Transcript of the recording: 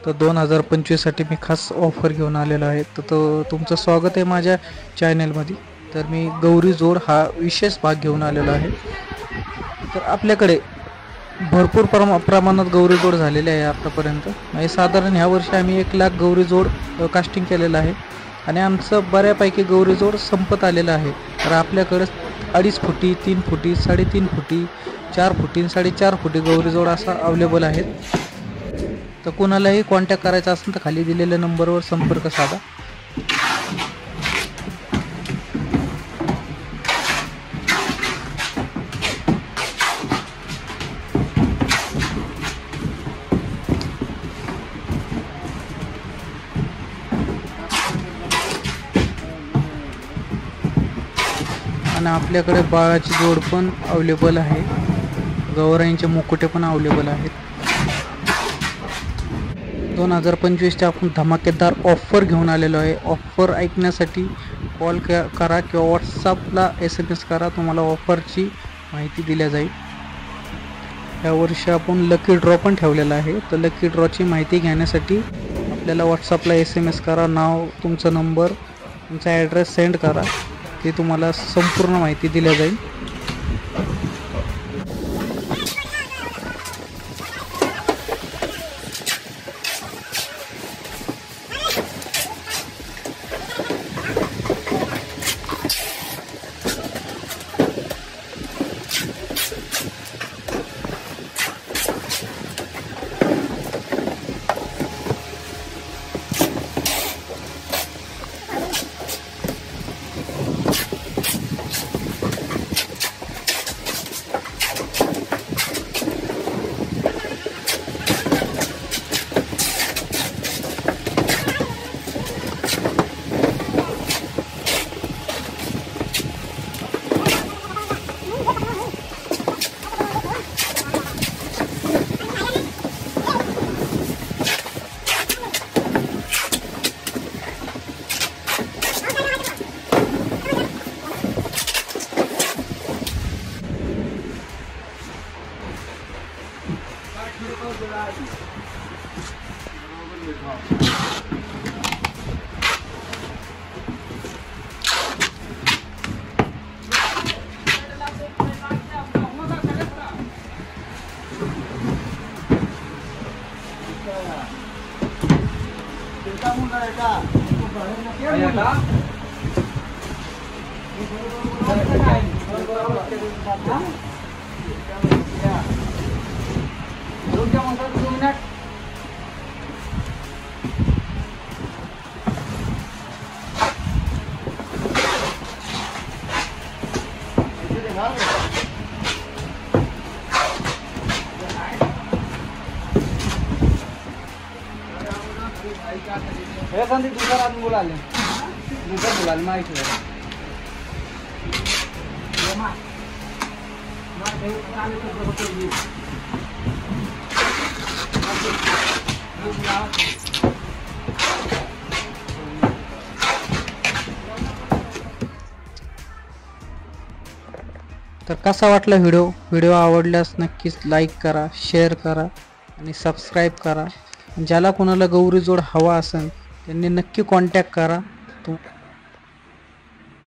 तर 2025साठी मी खास ऑफर घेऊन आलेलो आहे. तर तुमचं स्वागत आहे माझ्या चॅनलमध्ये. तर मी गौरी जोड हा विशेष भाग घेऊन आलेलो आहे. तर आपल्याकडे भरपूर प्रमाणात गौरी जोड झालेले आहे आतापर्यंत. म्हणजे साधारण ह्या वर्षी आम्ही 1,00,000 गौरी जोड कास्टिंग केलेलं आहे आणि आमचं बऱ्यापैकी गौरी जोड संपत आलेलं आहे. तर आपल्याकडे 2.5 फुटी, 3 फुटी, 3.5 फुटी, 4 फुटी, 4.5 फुटी गौरी जोड असा अवेलेबल आहेत. तर कोणालाही कॉन्टॅक्ट करायचा असेल तर खाली दिलेल्या नंबरवर संपर्क साधा. आणि आपल्याकडे बाळाची जोड पण अवेलेबल आहे. गौराईंचे मुकुटे पण अवेलेबल आहेत. 2025चे आपण धमाकेदार ऑफर घेऊन आलेलो आहे. ऑफर ऐकण्यासाठी कॉल करा किंवा व्हॉट्सअपला SMS करा. तुम्हाला ऑफरची माहिती दिली जाईल. यावर्षी आपण लकी ड्रॉ पण ठेवलेला आहे. तर लकी ड्रॉची माहिती घेण्यासाठी आपल्याला व्हॉट्सअपला SMS करा. नाव, तुमचा नंबर, तुमचा ॲड्रेस सेंड करा. ते तुम्हाला संपूर्ण माहिती दिली जाईल. हे संदीप दुसरा आदमी बुला ले माइक ले तर कसा वाटला व्हिडिओ आवडल्यास नक्कीच लाईक करा, शेअर करा आणि सबस्क्राईब करा. ज्याला कोणाला गौरी जोड हवा असेल त्यांनी नक्की कॉन्टॅक्ट करा.